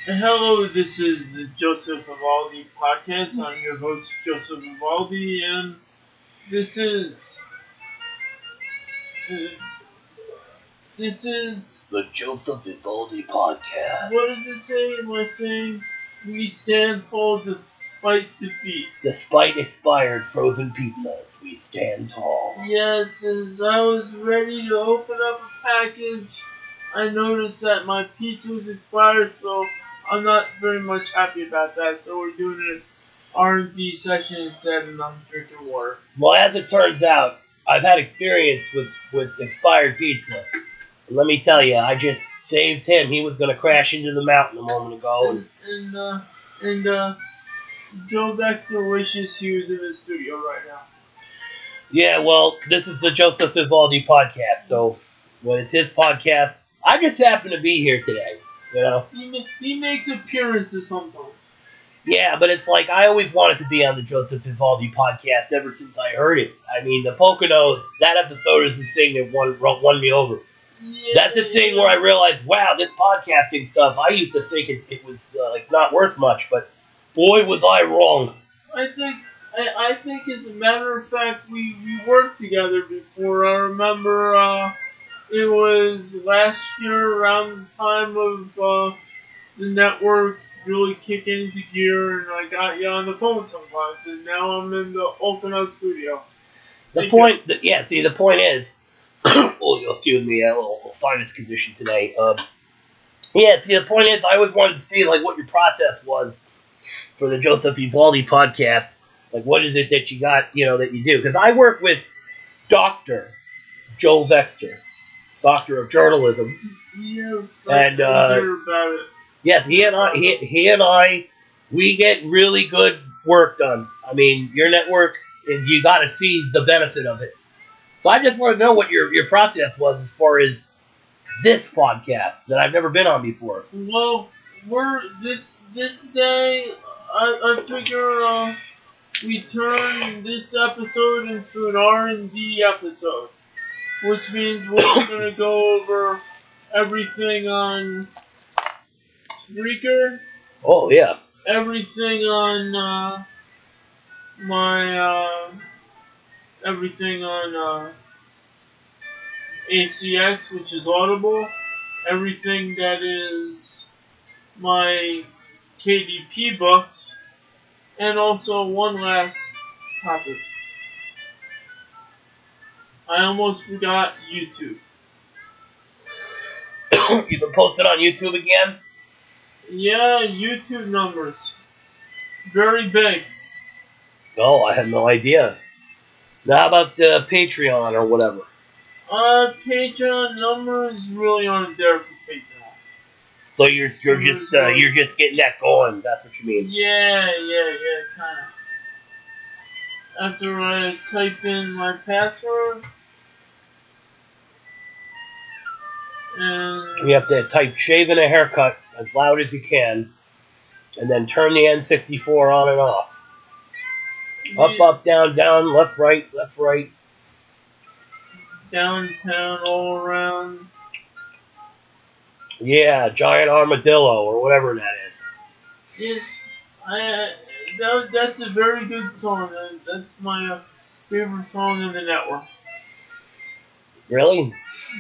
Hello, this is the Joseph Evaldi Podcast. I'm your host, Joseph Evaldi, and this is The Joseph Evaldi Podcast. what does it say? Am I saying we stand tall despite defeat? Despite expired frozen pizzas, we stand tall. Yes, as I was ready to open up a package, I noticed that my pizza was expired, so I'm not very much happy about that. So we're doing an R&D session instead, and I'm drinking water. Well, as it turns out, I've had experience with expired pizza. And let me tell you, I just saved him. He was going to crash into the mountain a moment ago. And Joe Dexter wishes he was in the studio right now. Yeah, well, this is the Joseph Evaldi Podcast, so when it's his podcast, I just happen to be here today, you know? He makes appearances sometimes. Yeah, but it's like I always wanted to be on the Joseph Evaldi Podcast ever since I heard it. I mean, the Poconos, that episode is the thing that won me over. Yeah, That's the thing where I realized, wow, this podcasting stuff, I used to think it was not worth much, but boy, was I wrong. I think as a matter of fact, we worked together before. I remember it was last year around the time of the network really kicking into gear, and I got you on the phone sometimes, and now I'm in the Open studio. The point is, oh, you'll excuse me, a little sinus condition today. The point is, I always wanted to see like what your process was for the Joseph Evaldi Podcast. Like, what is it that you got, that you do? Because I work with Dr. Joe Vexter, Doctor of Journalism. Yes, and hear about it. Yes, he and I, we get really good work done. I mean, your network, you got to see the benefit of it. So I just want to know what your process was as far as this podcast that I've never been on before. Well, this day, I figure we turn this episode into an R&D episode, which means we're going to go over everything on Spreaker. Oh, yeah. Everything on everything on ACX, which is Audible. Everything that is my KDP books. And also one last topic. I almost forgot YouTube. You've been posted on YouTube again? Yeah, YouTube numbers. Very big. No, I had no idea. Now, how about Patreon or whatever? Patreon numbers really aren't there for Patreon. So you're just getting that going. That's what you mean. Yeah, kind of. After I type in my password, and you have to type "shave and a haircut" as loud as you can, and then turn the N64 on and off. Up, down, down, left, right. Downtown, all around. Yeah, giant armadillo or whatever that is. Yes, that's a very good song. That's my favorite song in the network. Really?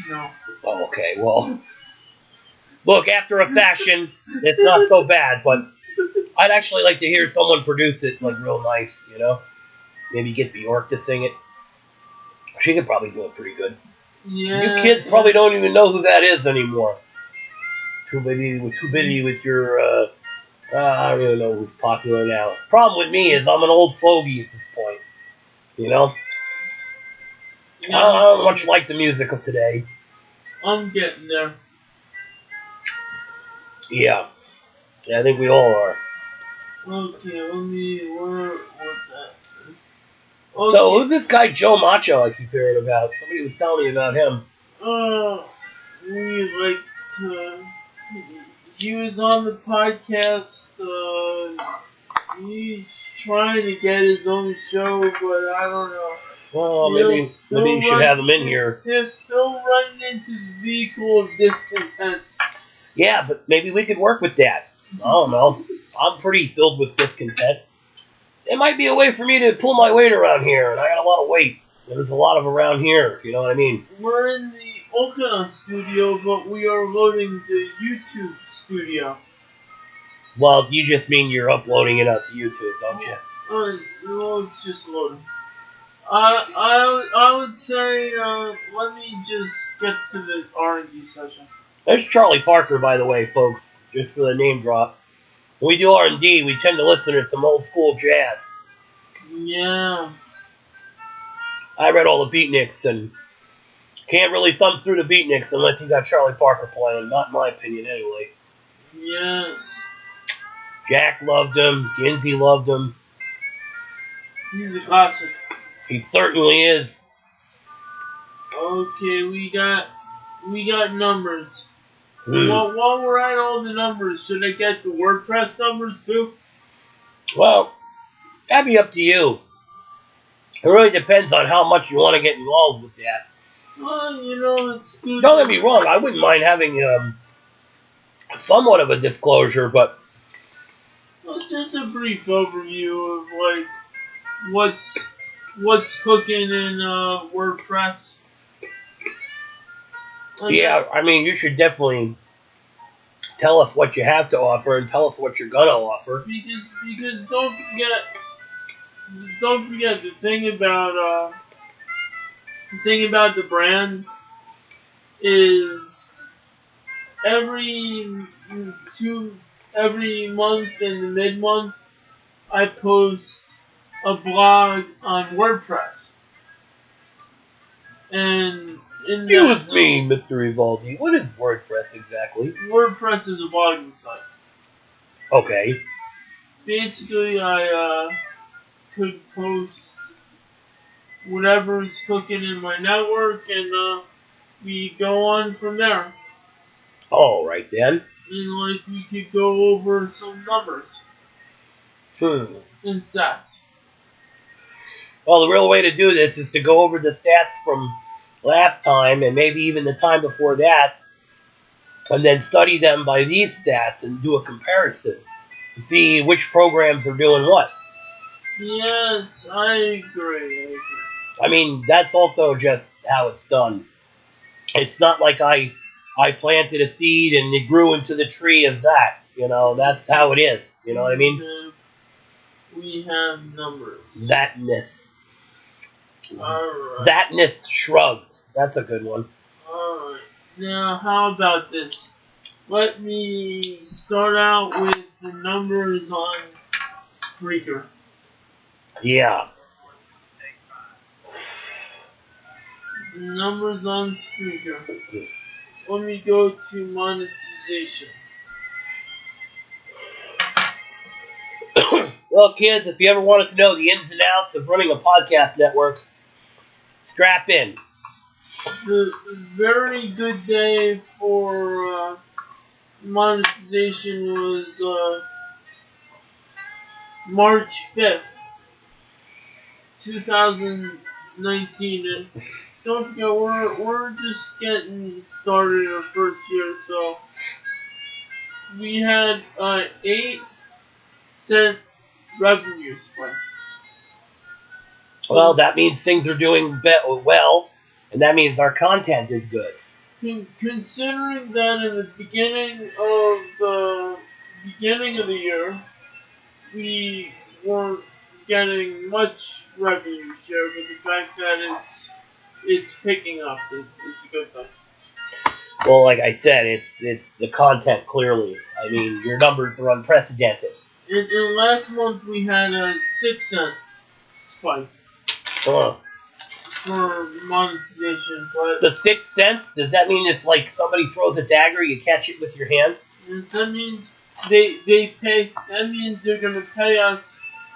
No. Oh, okay. Well, look, after a fashion, it's not so bad, but I'd actually like to hear someone produce it like real nice, Maybe get Bjork to sing it. She could probably do it pretty good. Yeah. You kids probably don't even know who that is anymore. Too busy with your, I don't even know who's popular now. Problem with me is I'm an old fogey at this point, Yeah, I don't much like the music of today. I'm getting there. Yeah, I think we all are. Okay, what's that? Okay. So, who's this guy Joe Macho I keep hearing about? Somebody was telling me about him. He was on the podcast, he's trying to get his own show, but I don't know. Well, maybe you should have him in here. They're still running into the vehicle of discontent. Yeah, but maybe we could work with that. I don't know. I'm pretty filled with discontent. It might be a way for me to pull my weight around here, and I got a lot of weight. There's a lot of around here, if you know what I mean. We're in the Oka studio, but we are loading the YouTube studio. Well, you just mean you're uploading it up to YouTube, don't you? Well, it's just loading. I would say, let me just get to the R&D session. There's Charlie Parker, by the way, folks, just for the name drop. When we do R&D, we tend to listen to some old school jazz. Yeah. I read all the beatniks, and can't really thumb through the beatniks unless you got Charlie Parker playing, not in my opinion anyway. Yes. Jack loved him, Ginsey loved him. He's a classic. He certainly is. Okay, we got numbers. Hmm. Well, while we're at all the numbers, should I get the WordPress numbers too? Well, that'd be up to you. It really depends on how much you want to get involved with that. Well, you know, it's good. Don't get me wrong, I wouldn't mind having somewhat of a disclosure, but Well, just a brief overview of like what's cooking in WordPress. yeah, I mean, you should definitely tell us what you have to offer and tell us what you're gonna offer. Because don't forget the thing about the brand is every month in the mid-month I post a blog on WordPress. And Excuse me, Mr. Evaldi, what is WordPress exactly? WordPress is a blogging site. Okay. Basically, I could post whatever's cooking in my network, and we go on from there. All right, then. And we could go over some numbers and stats. Well, the real way to do this is to go over the stats from last time and maybe even the time before that, and then study them by these stats and do a comparison to see which programs are doing what. Yes, I agree. I mean, that's also just how it's done. It's not like I planted a seed and it grew into the tree of that. You know, that's how it is. You know what I mean? We have numbers. Thatness. Alright. Thatness shrugged. That's a good one. Alright. Now, how about this? Let me start out with the numbers on Spreaker. Yeah. The numbers on Spreaker. Let me go to monetization. Well, kids, if you ever wanted to know the ins and outs of running a podcast network, strap in. The very good day for monetization was March 5th, 2019. And don't forget, we're just getting started in our first year, so we had 8-cent revenue split. Well, that means things are doing well, and that means our content is good. Considering that in the beginning of the year, we weren't getting much revenue share, but the fact that it's picking up is a good thing. Well, like I said, it's the content clearly. I mean, your numbers are unprecedented. And last month we had a 6-cent spike for monetization, but the 6 cents, does that mean it's like somebody throws a dagger, you catch it with your hand? that means they pay. That means they're gonna pay us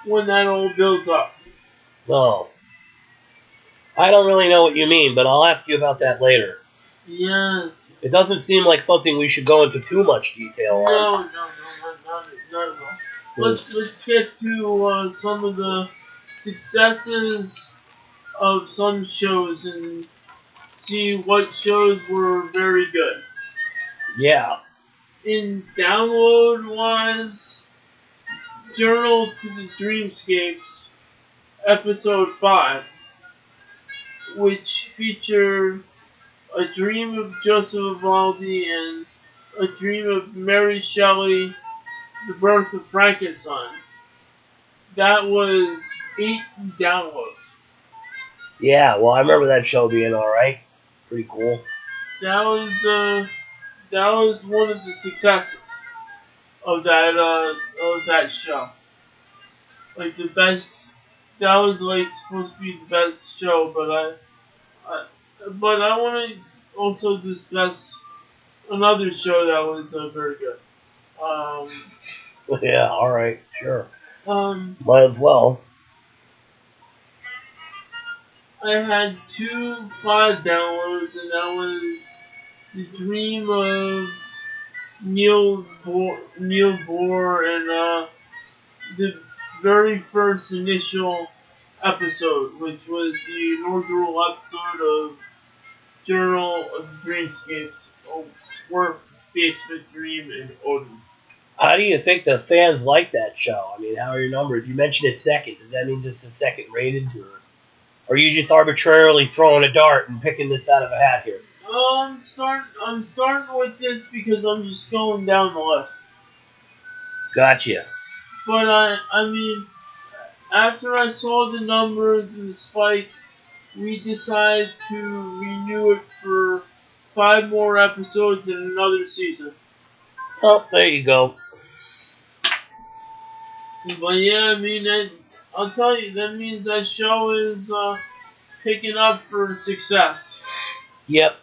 when that all builds up. Oh. I don't really know what you mean, but I'll ask you about that later. Yes. It doesn't seem like something we should go into too much detail on. No, not at all. Let's get to some of the successes of some shows and see what shows were very good. Yeah. in download-wise, Journal to the Dreamscapes, Episode 5, which featured A Dream of Joseph Evaldi and A Dream of Mary Shelley, The Birth of Frankenstein. That was 8 downloads. Yeah, well, I remember that show being alright. Pretty cool. That was one of the successes of that show. Like the best. That was like supposed to be the best show, but I want to also discuss another show that was very good. Yeah, alright, sure. Might as well. I had 2 5 downloads, and that was The Dream of Neil Bohr and the very first initial episode, which was the inaugural episode of Journal of Dreamscapes, Work, Basement Dream, and Odin. How do you think the fans like that show? I mean, how are your numbers? You mentioned it second. Does that mean just a second rated, or are you just arbitrarily throwing a dart and picking this out of a hat here? I'm starting with this because I'm just going down the list. Gotcha. But I mean, after I saw the numbers and the spike, we decided to renew it for 5 more episodes in another season. Oh, there you go. But yeah, I mean, I'll tell you, that means that show is picking up for success. Yep.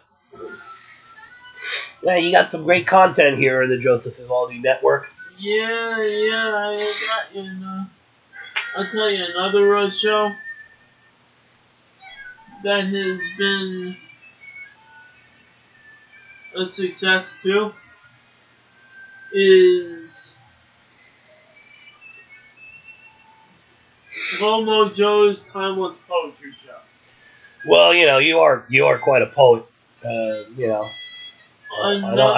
Yeah, you got some great content here in the Joseph Evaldi Network. Yeah, I got you. I'll tell you another show that has been a success too is Slow-Mo Joe's Timeless Poetry Show. Well, you are quite a poet. I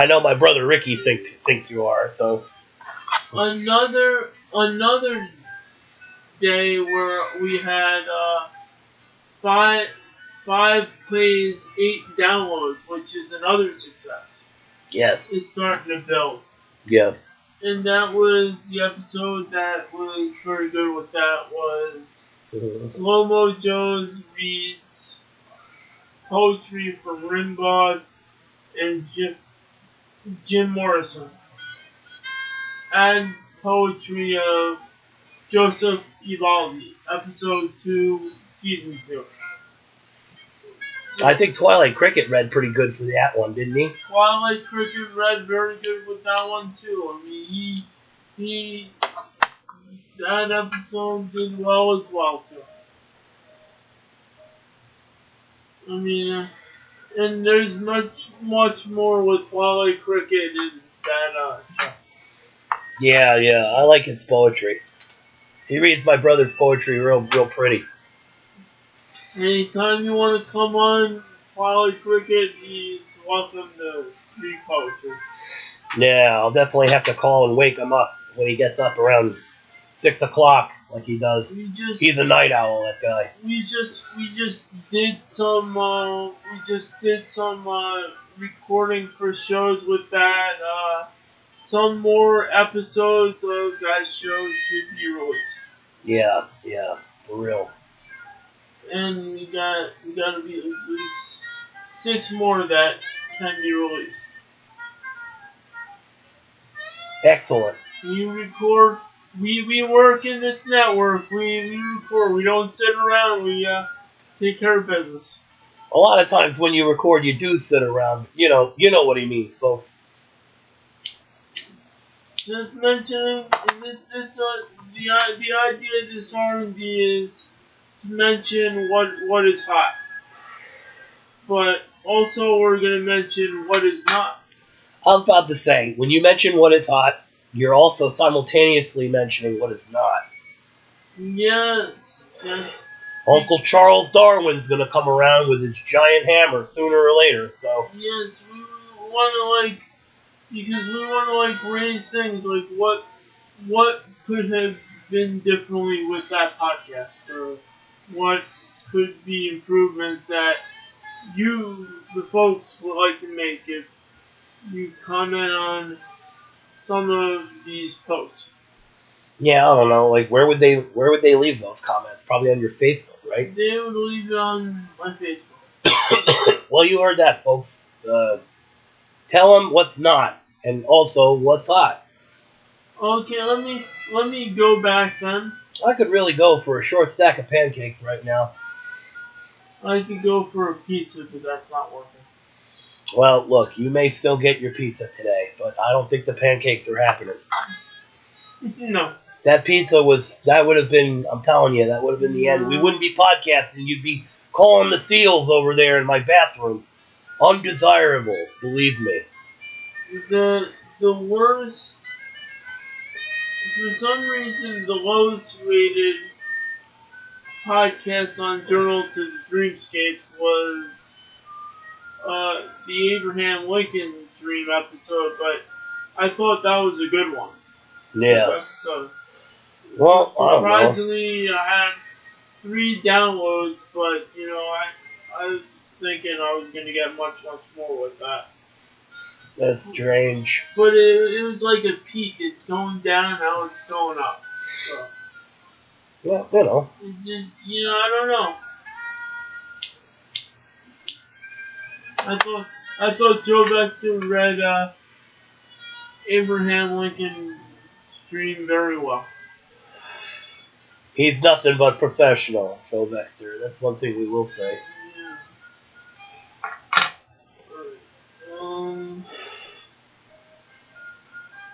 know my brother Ricky thinks you are. So another day where we had 5 plays, 8 downloads, which is another success. Yes. It's starting to build. Yeah. And that was the episode that was very good with that was Slow-Mo Joe's reads poetry from Rimbaud and Jim Morrison. And poetry of Joseph Evaldi, episode 2, season 2. I think Twilight Cricket read pretty good for that one, didn't he? Twilight Cricket read very good with that one too. I mean, he that episode did well as well too. I mean, and there's much more with Twilight Cricket in that show. Yeah, I like his poetry. He reads my brother's poetry real pretty. Anytime you want to come on Twilight Cricket, he's welcome to read poetry. Yeah, I'll definitely have to call and wake him up when he gets up around 6 o'clock, like he does. He's a night owl, that guy. We just did some recording for shows with that. Some more episodes of that show should be released. Yeah, for real. And we gotta be at least 6 more that can be released. Excellent. We record. We work in this network. We record. We don't sit around. We take care of business. A lot of times when you record, you do sit around. You know what he means, folks. Just mentioning the idea of this R&D is to mention what is hot, but also we're going to mention what is not. I'm about to say, when you mention what is hot, you're also simultaneously mentioning what is not. Yes. Uncle Charles Darwin's going to come around with his giant hammer sooner or later, so. Yes, we want to because we want to like raise things like what could have been differently with that podcast, or what could be improvements that you, the folks, would like to make if you comment on some of these posts. Yeah, I don't know. Like, where would they leave those comments? Probably on your Facebook, right? They would leave it on my Facebook. Well, you heard that, folks. Tell them what's not, and also what's hot. Okay, let me go back then. I could really go for a short stack of pancakes right now. I could go for a pizza, but that's not working. Well, look, you may still get your pizza today, but I don't think the pancakes are happening. No. That pizza would have been, I'm telling you, that would have been the end. We wouldn't be podcasting. You'd be calling the seals over there in my bathroom. Undesirable, believe me. The worst, for some reason, the lowest rated podcast on Journal to the Dreamscape was the Abraham Lincoln Dream episode, but I thought that was a good one. Yeah. So, well, I don't know. Surprisingly, I had 3 downloads, but, you know, I was thinking I was going to get much more with that. That's strange. But it was like a peak. It's going down, now it's going up. So, well, you know. it's just, you know, I don't know. I thought Joe Baxter read Abraham Lincoln Dream very well. He's nothing but professional, Joe Baxter. That's one thing we will say. Yeah.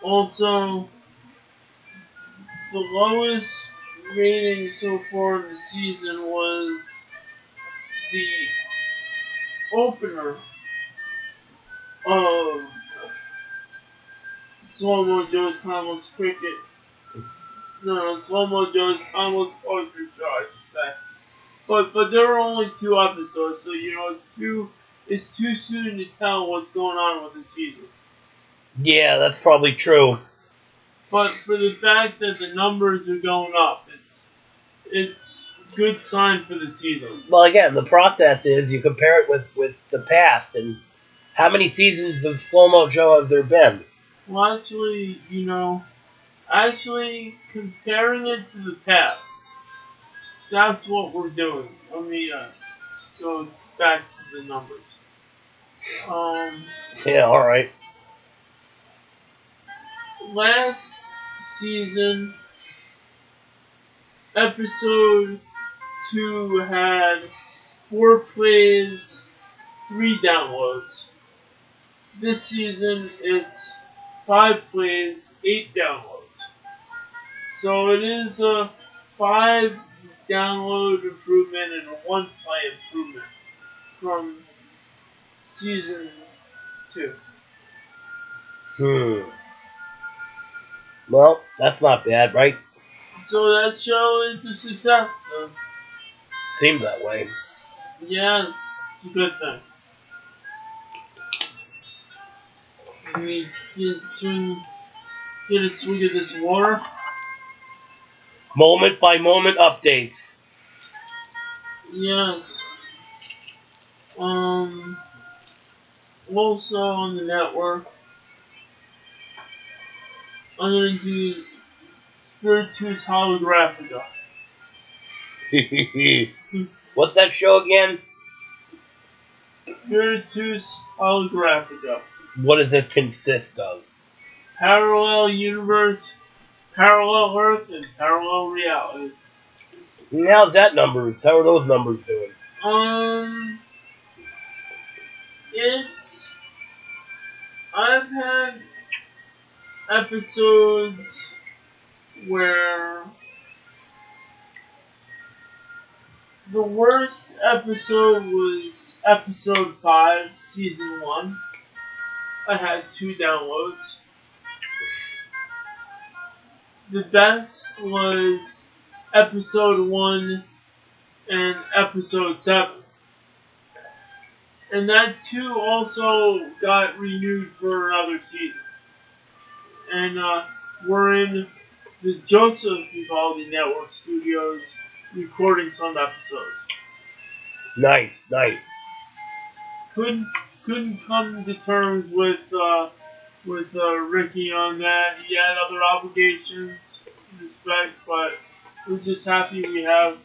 Also, the lowest rating so far in the season was the opener of Slow-Mo Joe's Harmless Cricket. No, Slow-Mo Joe's Harmless Poetry Show, I should say. But there were only 2 episodes, so you know it's too soon to tell what's going on with the season. Yeah, that's probably true. But for the fact that the numbers are going up, it's a good sign for the season. Well, again, the process is you compare it with the past, and how many seasons of Slow-Mo Joe have there been? Well, actually, you know, comparing it to the past, that's what we're doing. Let me go back to the numbers. Yeah, all right. Last season, episode 2 had 4 plays, 3 downloads. This season, it's 5 plays, 8 downloads. So it is a 5 download improvement and a 1 play improvement from season 2. Well, that's not bad, right? So that show is a success. Seems that way. Yeah, it's a good thing. Let me get a swing of this water. Moment by moment updates. Yes. Also on the network, I'm going to do Spiritus Holographica. What's that show again? Spiritus Holographica. What does it consist of? Parallel universe, parallel Earth, and parallel reality. How's that numbers? How are those numbers doing? I've had episodes where the worst episode was episode 5, season 1. I had 2 downloads. The best was episode 1 and episode 7. And that too also got renewed for another season. And we're in the Joseph Evaldi Network studios recording some episodes. Nice, nice. Couldn't come to terms with Ricky on that. He had other obligations, respect, but we're just happy we have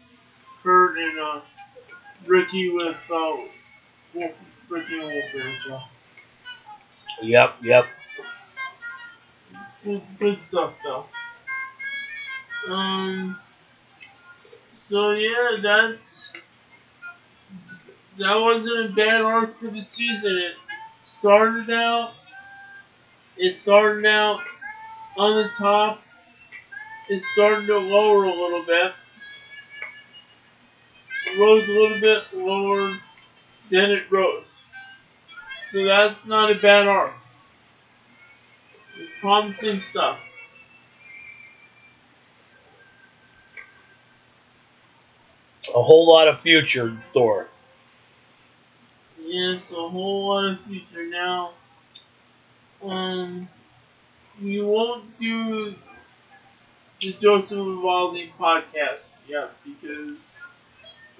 Kurt and Ricky with Ricky and Wolf. Yep. Good stuff though. So yeah, that wasn't a bad arc for the season. It started out on the top. It started to lower a little bit. It rose a little bit, lowered, then it rose. So that's not a bad arc. It's promising stuff. A whole lot of future in store. Yes, a whole lot of future now. We won't do the Joseph Evaldi Podcast yet because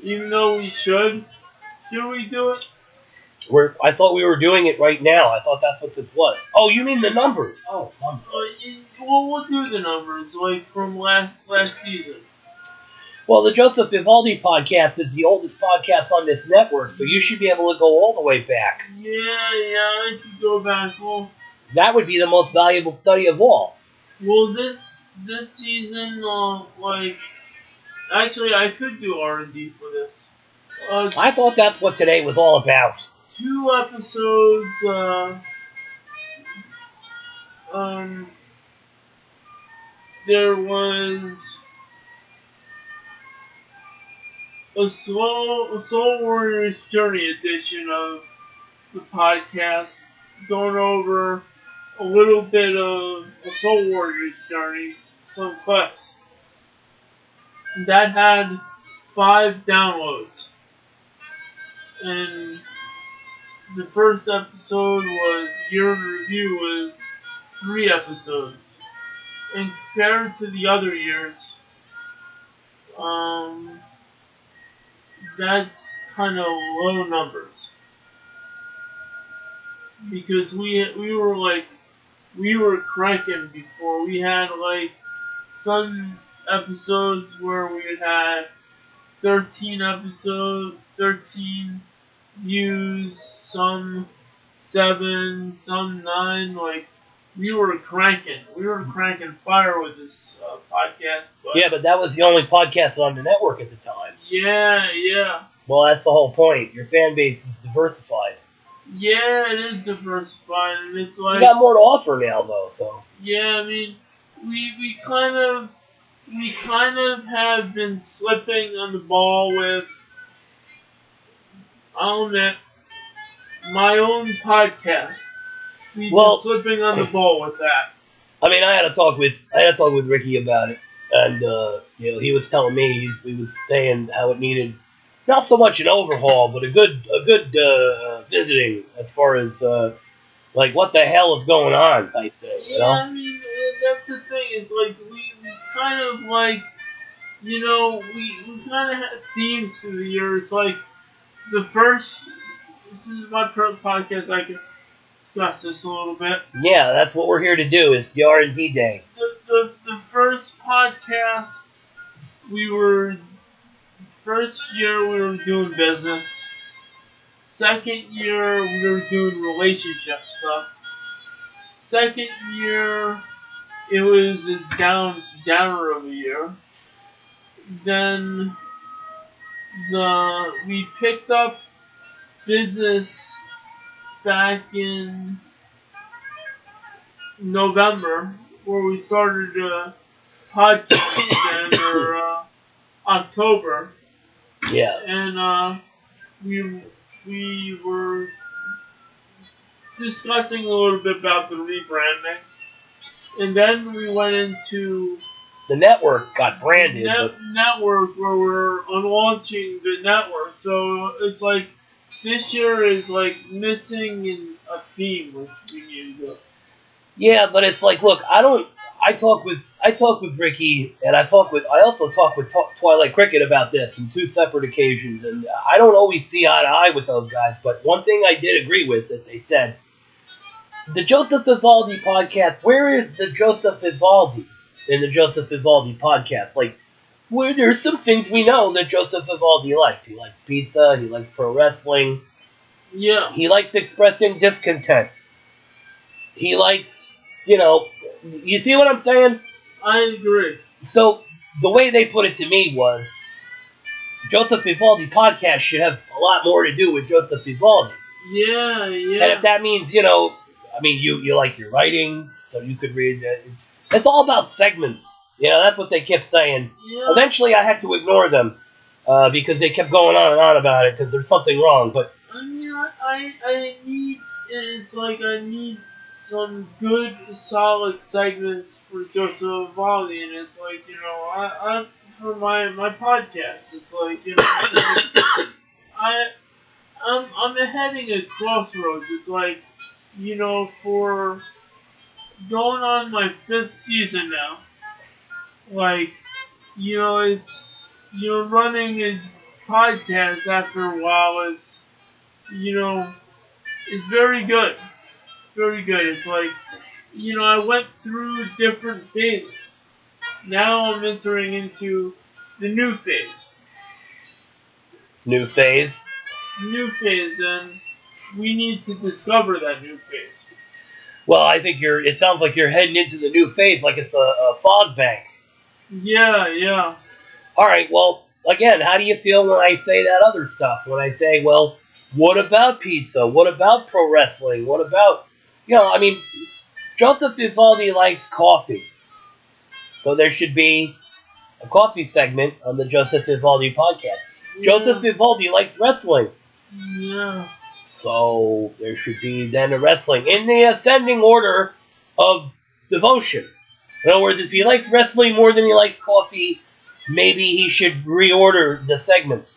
even though we should we do it? I thought we were doing it right now. I thought that's what this was. Oh, you mean the numbers? Oh, numbers. We'll do the numbers like from last season. Well, the Joseph Evaldi Podcast is the oldest podcast on this network, so you should be able to go all the way back. Yeah, I could go back. Well, that would be the most valuable study of all. Well, this season, actually, I could do R&D for this. I thought that's what today was all about. 2 episodes, there was a Soul Warriors Journey edition of the podcast, going over a little bit of the Soul Warriors Journey, some clips. That had 5 downloads. And the first episode was Year in Review was 3 episodes. And compared to the other years, that's kind of low numbers. Because we were cranking before. We had some episodes where we had 13 views, some 7, some 9. We were cranking. We were cranking fire with this podcast. But that was the only podcast on the network at the time. Yeah. Well, that's the whole point. Your fan base is diversified. Yeah, it is diversified, and it's you got more to offer now, though. So. Yeah, I mean, we kind of have been slipping on the ball with, I'll admit, my own podcast. We've been slipping on the ball with that. I mean, I had a talk with Ricky about it, and he was telling me he was saying how it needed not so much an overhaul, but a good visiting as far as what the hell is going on type thing. You know? I mean, that's the thing. Is we kind of we kind of have themes through the years. The first. This is my first podcast. I can discuss this a little bit. Yeah, that's what we're here to do. Is the R&D day. The first podcast first year we were doing business. Second year we were doing relationship stuff. Second year it was a downer of a year. Then we picked up business back in November, where we started a podcast in October. Yeah. And we were discussing a little bit about the rebranding. And then we went into the network got branded. Network, where we're launching the network. So it's this year is like missing in a theme, which we need to do. Yeah, but it's like, look, I talk with Ricky, and I also talk with Twilight Cricket about this on two separate occasions, and I don't always see eye to eye with those guys, but one thing I did agree with that they said, the Joseph Evaldi podcast, where is the Joseph Evaldi in the Joseph Evaldi podcast? Like, where there's some things we know that Joseph Evaldi likes. He likes pizza, he likes pro wrestling. Yeah. He likes expressing discontent. He likes, you see what I'm saying? I agree. So, the way they put it to me was, Joseph Evaldi Podcast should have a lot more to do with Joseph Evaldi. Yeah. And if that means, you like your writing, so you could read it. It's all about segments. That's what they kept saying. Yeah. Eventually, I had to ignore them because they kept going on and on about it because there's something wrong. But I mean, I need some good, solid segments for Joseph Evaldi, and it's like, I for my podcast, it's like, I'm heading at crossroads. It's like, for going on my 5th season now, like, it's, running his podcast after a while is, it's very good. Very good. It's like, I went through different phases. Now I'm entering into the new phase. New phase? New phase, and we need to discover that new phase. Well, I think it sounds like you're heading into the new phase like it's a fog bank. Yeah. All right, well, again, how do you feel when I say that other stuff? When I say, well, what about pizza? What about pro wrestling? What about, Joseph Evaldi likes coffee. So there should be a coffee segment on the Joseph Evaldi podcast. Yeah. Joseph Evaldi likes wrestling. Yeah. So there should be then a wrestling in the ascending order of devotion. In other words, if he likes wrestling more than he likes coffee, maybe he should reorder the segments.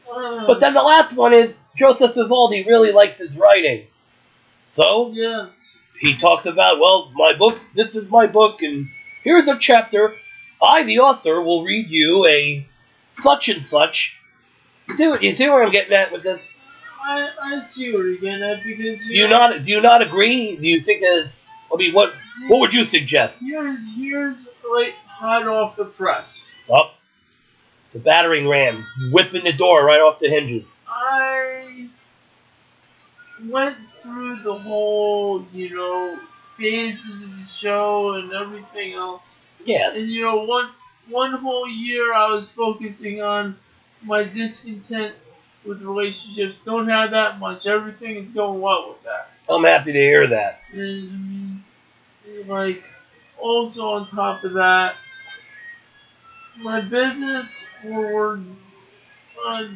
But then the last one is Joseph Evaldi really likes his writing. So yeah. He talks about, well, my book, this is my book, and here's a chapter. I, the author, will read you a such and such. You see where I'm getting at with this? I see where you're getting at, because do you not agree? Do you think that? What would you suggest? Here's like hot off the press. Oh, the battering ram whipping the door right off the hinges. I went through the whole, phases of the show and everything else. Yeah. And one whole year I was focusing on my discontent with relationships. Don't have that much. Everything is going well with that. I'm happy to hear that. And also on top of that, my business forward,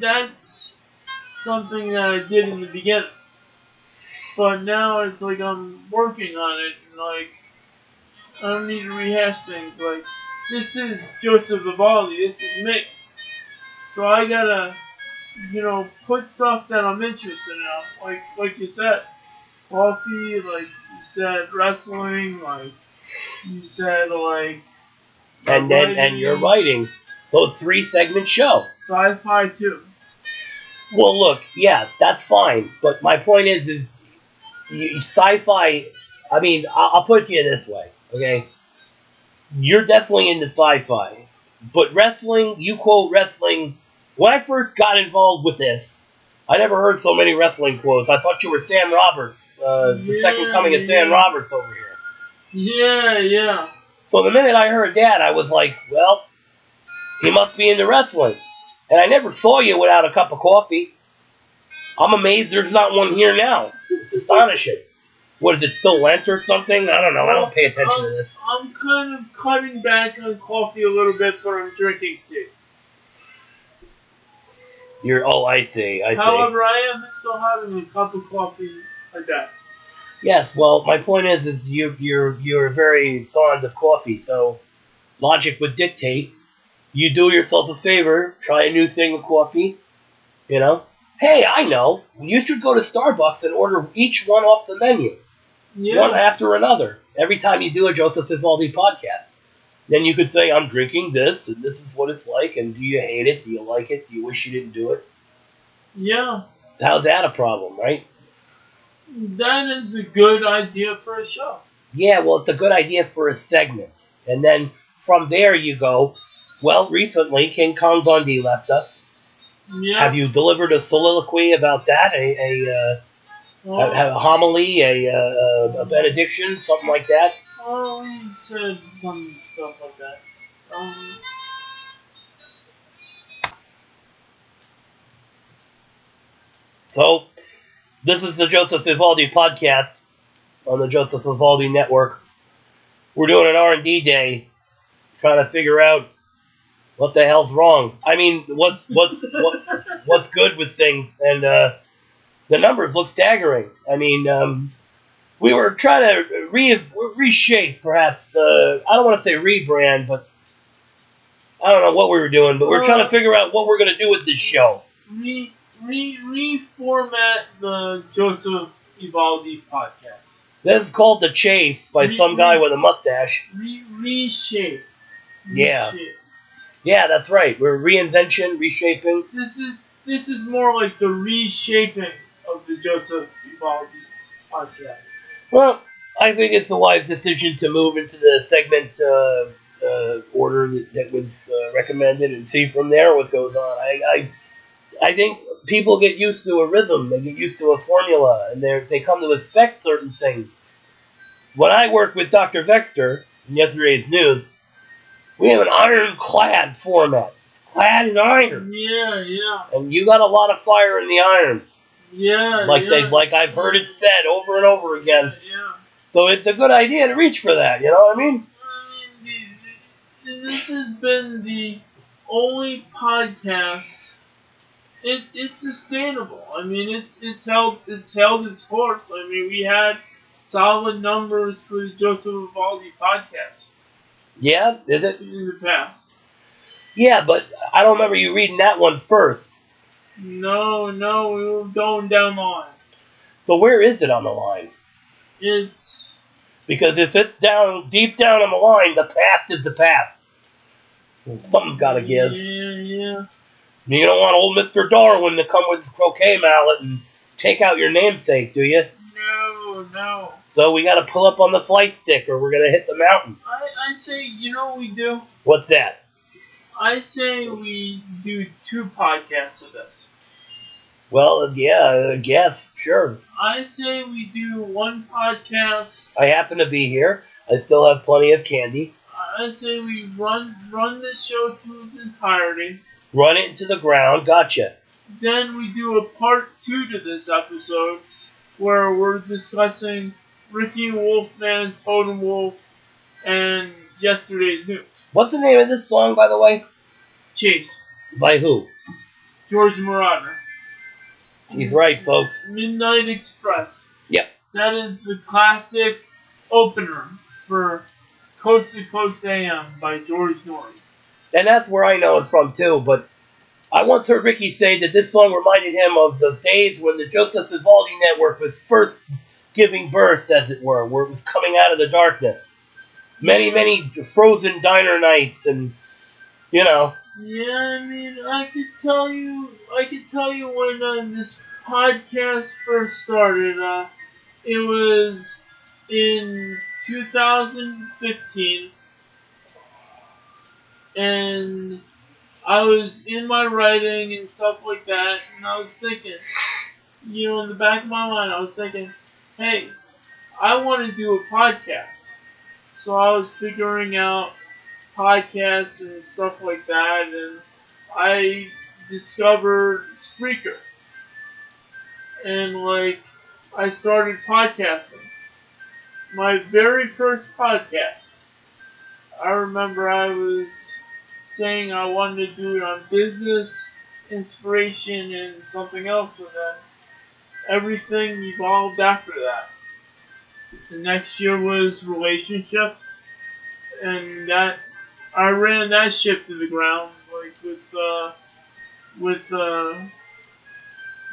that's something that I did in the beginning. But now it's like I'm working on it, and I don't need to rehash things. Like, this is Joseph Evaldi, this is me. So I gotta, put stuff that I'm interested in. Like you said, coffee, like you said, wrestling, like you said, and you're writing. So 3-segment show. Sci-fi too. Well, look, yeah, that's fine. But my point is sci-fi. I mean, I'll put it to you this way, okay? You're definitely into sci-fi, but wrestling. You quote wrestling. When I first got involved with this, I never heard so many wrestling quotes. I thought you were Sam Roberts, the second coming of Sam Roberts over here. Yeah. So the minute I heard that, I was like, well, he must be into wrestling. And I never saw you without a cup of coffee. I'm amazed there's not one here now. It's astonishing. What, is it still Lent or something? I don't know. I don't pay attention to this. I'm kind of cutting back on coffee a little bit, but I'm drinking tea. I see. However, I am still having a cup of coffee like that. Yes, well, my point is you're very fond of coffee, so logic would dictate you do yourself a favor, try a new thing with coffee, Hey, I know. You should go to Starbucks and order each one off the menu, one after another, every time you do a Joseph Evaldi podcast. Then you could say, I'm drinking this, and this is what it's like, and do you hate it? Do you like it? Do you wish you didn't do it? Yeah. How's that a problem, right? That is a good idea for a show. Yeah, well, it's a good idea for a segment. And then from there you go, well, recently King Kong Bundy left us. Yeah. Have you delivered a soliloquy about that? A homily, a benediction, something like that? Oh, he said some stuff like that. So, this is the Joseph Evaldi Podcast on the Joseph Evaldi Network. We're doing an R&D day, trying to figure out what the hell's wrong. I mean, what's good with things, and the numbers look staggering. I mean, we were trying to reshape, perhaps. I don't want to say rebrand, but I don't know what we were doing. But we're trying to figure out what we're going to do with this show. Reformat the Joseph Evaldi Podcast. This is called The Chase by some guy with a mustache. Reshape. Yeah. Yeah, that's right. We're reinvention, reshaping. This is more like the reshaping of the Joseph Evaldi Podcast. Well, I think it's a wise decision to move into the segment order that was recommended and see from there what goes on. I think people get used to a rhythm, they get used to a formula, and they come to expect certain things. When I worked with Dr. Vexter in yesterday's news, we have an ironclad format. Clad in iron. Yeah. And you got a lot of fire in the iron. Yeah. Like I've heard it said over and over again. Yeah. So it's a good idea to reach for that, you know what I mean? This has been the only podcast. It's sustainable. I mean, it's held its course. I mean, we had solid numbers for the Joseph Evaldi Podcast. Yeah, is it? In the past. Yeah, but I don't remember you reading that one first. No, we were going down the line. So where is it on the line? Because if it's down deep down on the line, the past is the past. Something's got to give. Yeah. You don't want old Mr. Darwin to come with his croquet mallet and take out your namesake, do you? No. So we got to pull up on the flight stick, or we're gonna hit the mountain. I say, you know what we do? What's that? I say we do 2 podcasts of this. Well, yeah, I guess, sure. I say we do 1 podcast. I happen to be here. I still have plenty of candy. I say we run this show through its entirety. Run it into the ground. Gotcha. Then we do a part 2 to this episode, where we're discussing Ricky Wolfman's Totem Wolf and yesterday's news. What's the name of this song, by the way? Chase. By who? George Marauder. He's right, folks. Midnight Express. Yep. That is the classic opener for Coast to Coast AM by George Norrie. And that's where I know it from, too. But I once heard Ricky say that this song reminded him of the days when the Joseph Evaldi Network was first giving birth, as it were, where it was coming out of the darkness. Many frozen diner nights and, you know. Yeah, I mean, I could tell you when this podcast first started. It was in 2015, and I was in my writing and stuff like that, and I was thinking, you know, in the back of my mind, I was thinking, hey, I want to do a podcast. So I was figuring out podcasts and stuff like that, and I discovered Spreaker. And, I started podcasting. My very first podcast, I remember I was saying I wanted to do it on business, inspiration, and something else, and then everything evolved after that. The next year was relationships, and that I ran that ship to the ground,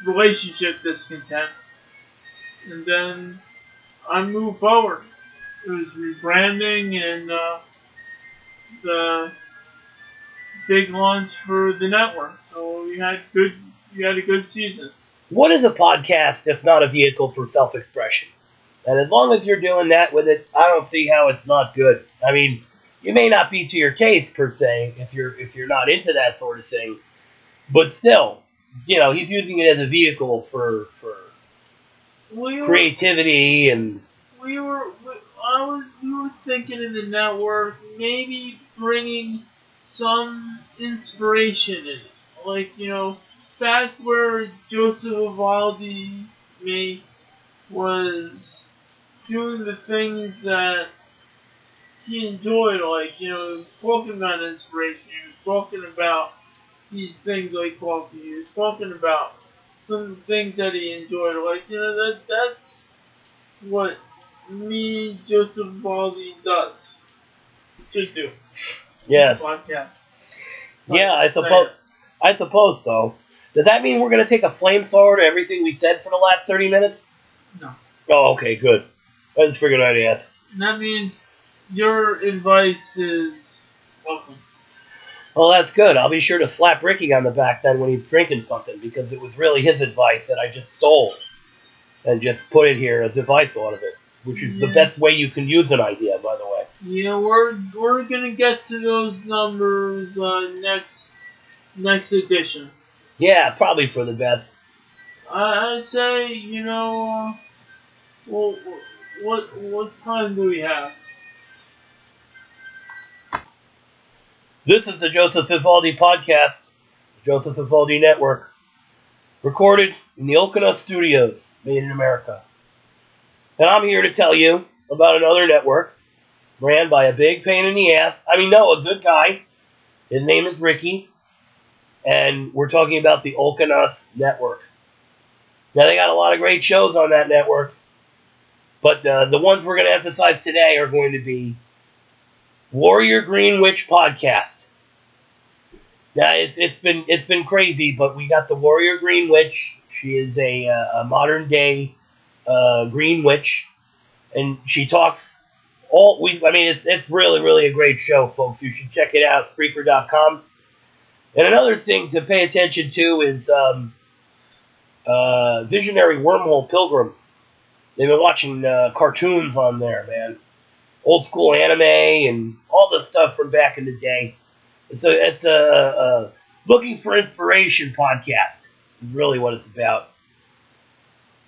relationship discontent. And then I moved forward. It was rebranding and the big launch for the network. So we had a good season. What is a podcast if not a vehicle for self-expression? And as long as you're doing that with it, I don't see how it's not good. I mean, you may not be to your taste per se if you're not into that sort of thing, but still, you know, he's using it as a vehicle for creativity and. We were thinking in the network maybe bringing some inspiration in it, like, you know, back where Joseph Evaldi was doing the things that he enjoyed, like, you know, talking about inspiration. He was talking about these things like coffee. He was talking about some things that he enjoyed, like, you know, that's what me, Joseph Evaldi, does. Should do. Yes. Podcast. Yeah, I suppose so. Does that mean we're going to take a flamethrower to everything we said for the last 30 minutes? No. Oh, okay, good. I just figured I'd ask. That means your advice is welcome. Well, that's good. I'll be sure to slap Ricky on the back then when he's drinking something, because it was really his advice that I just stole and just put it here as if I thought of it, which is the best way you can use an idea, by the way. Yeah, we're gonna get to those numbers next edition. Yeah, probably for the best. I'd say, you know, well, what time do we have? This is the Joseph Evaldi Podcast, Joseph Evaldi Network, recorded in the Okina Studios, made in America. And I'm here to tell you about another network ran by a big pain in the ass. I mean, no, a good guy. His name is Ricky. And we're talking about the Okina Network. Now, they got a lot of great shows on that network. But the ones we're going to emphasize today are going to be Warrior Green Witch Podcast. Now, it's been crazy, but we got the Warrior Green Witch. She is a modern day Green Witch, and she talks it's really a great show, folks. You should check it out, Spreaker.com. And another thing to pay attention to is Visionary Wormhole Pilgrim. They've been watching cartoons on there, man. Old school anime and all the stuff from back in the day. It's a looking for inspiration podcast. Is really what it's about.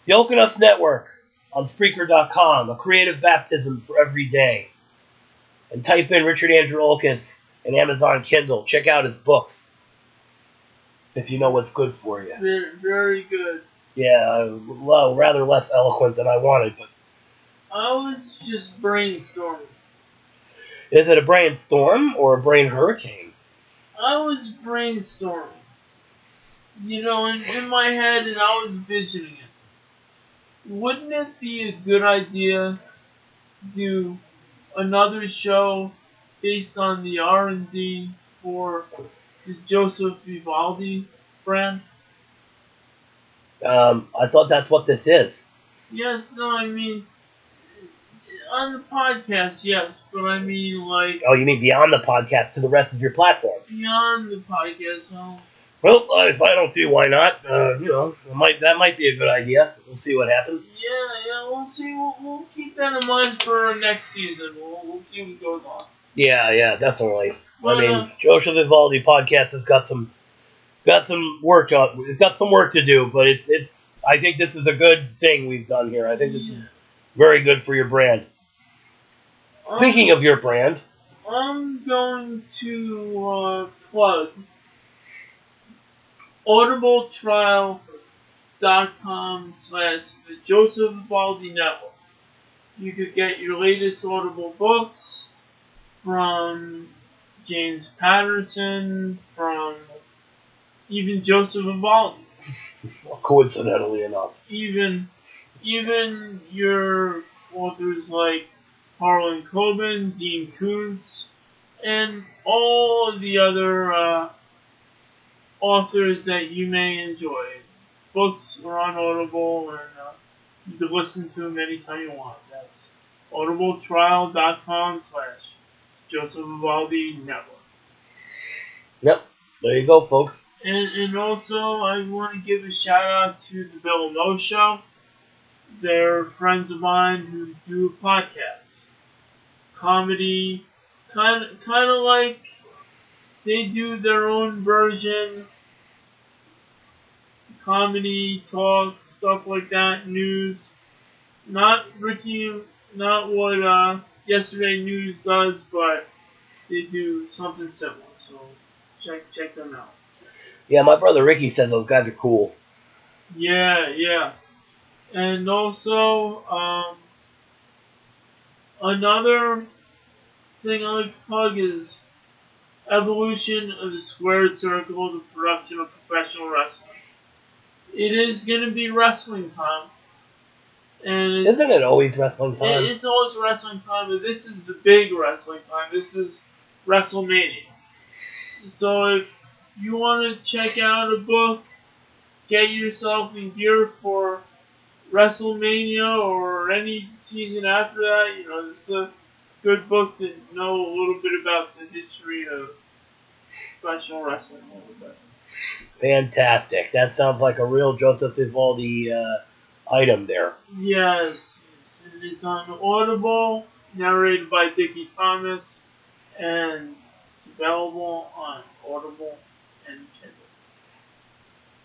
The Okina Network on Spreaker.com, a creative baptism for every day. And type in Richard Andrew Olkins and Amazon Kindle. Check out his books, if you know what's good for you. Very good. Yeah, well, rather less eloquent than I wanted, but I was just brainstorming. Is it a brainstorm or a brain hurricane? I was brainstorming. You know, in my head, and I was visioning it. Wouldn't it be a good idea to do another show based on the R&D for the Joseph Evaldi brand? I thought that's what this is. Yes, no, I mean, on the podcast, yes, but I mean, like... Oh, you mean beyond the podcast to the rest of your platform? Beyond the podcast, no. Well, if I don't see why not, you know, that might be a good idea. We'll see what happens. Yeah, we'll see. We'll keep that in mind for next season. We'll see what goes on. Yeah, definitely. Well, I mean, Joseph Evaldi Podcast has got some work on. It's got some work to do, but it's. I think this is a good thing we've done here. I think this is very good for your brand. Speaking of your brand, I'm going to plug audibletrial.com/the Joseph Evaldi Network. You could get your latest Audible books from James Patterson, from even Joseph Evaldi. Coincidentally enough. Even your authors like Harlan Coben, Dean Koontz, and all of the other authors that you may enjoy. books are on Audible, and you can listen to them anytime you want. That's audibletrial.com/Joseph Evaldi Network. Yep. There you go, folks. And also, I want to give a shout out to the Bill and Mo Show. They're friends of mine who do podcasts, comedy, kind of like they do their own version, comedy, talk, stuff like that, news. Not what Yesterday News does, but they do something similar. So check them out. Yeah, my brother Ricky said those guys are cool. Yeah. And also, another thing I like to plug is Evolution of the Squared Circle, the production of professional wrestling. It is going to be wrestling time. And isn't it always wrestling time? It's always wrestling time, but this is the big wrestling time. This is WrestleMania. So if you want to check out a book, get yourself in gear for WrestleMania or any season after that, it's a good book to know a little bit about the history of professional wrestling a little bit. Fantastic. That sounds like a real Joseph Evaldi item there. Yes. It's on Audible, narrated by Dickie Thomas, and available on Audible and Kindle.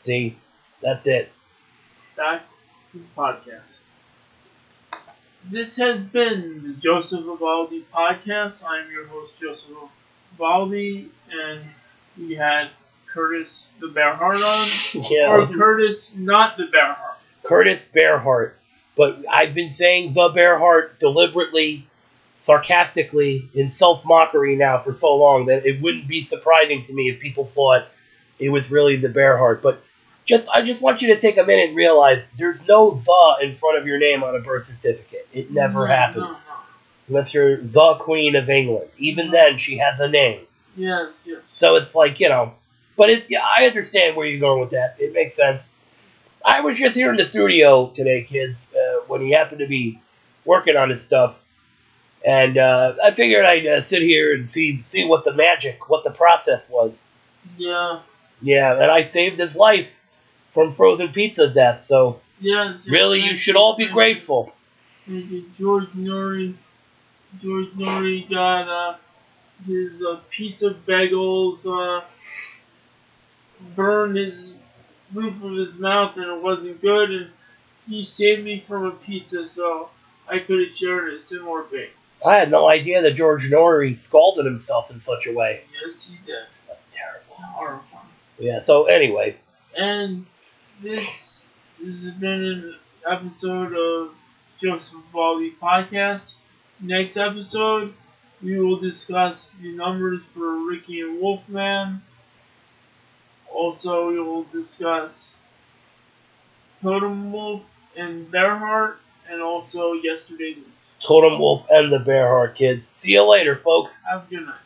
See, that's it. Back to the podcast. This has been the Joseph Evaldi Podcast. I'm your host, Joseph Evaldi, and we had Curtis the Bearheart on. Yeah. Or Curtis, not the Bearheart. Curtis Bearheart. But I've been saying the Bearheart deliberately, sarcastically, in self-mockery now for so long that it wouldn't be surprising to me if people thought it was really the Bearheart. But I just want you to take a minute and realize there's no the in front of your name on a birth certificate. It never happened. No. Unless you're the Queen of England. Even then, she has a name. Yes. So it's like, but I understand where you're going with that. It makes sense. I was just here in the studio today, kids, when he happened to be working on his stuff. And I figured I'd sit here and see what the process was. Yeah. Yeah, and I saved his life from frozen pizza death. So really, you should all be grateful. Thank you. George Norrie got his pizza bagels burned his roof of his mouth, and it wasn't good, and he saved me from a pizza, so I could have shared a similar fate. I had no idea that George Norrie scalded himself in such a way. Yes, he did. That's terrible. Horrifying. Yeah, so anyway. And this has been an episode of Joseph Evaldi Podcast. Next episode, we will discuss the numbers for Ricky and Wolfman. Also, we will discuss Totem Wolf and Bearheart, and also Yesterday News. Totem Wolf and the Bearheart, kids. See you later, folks. Have a good night.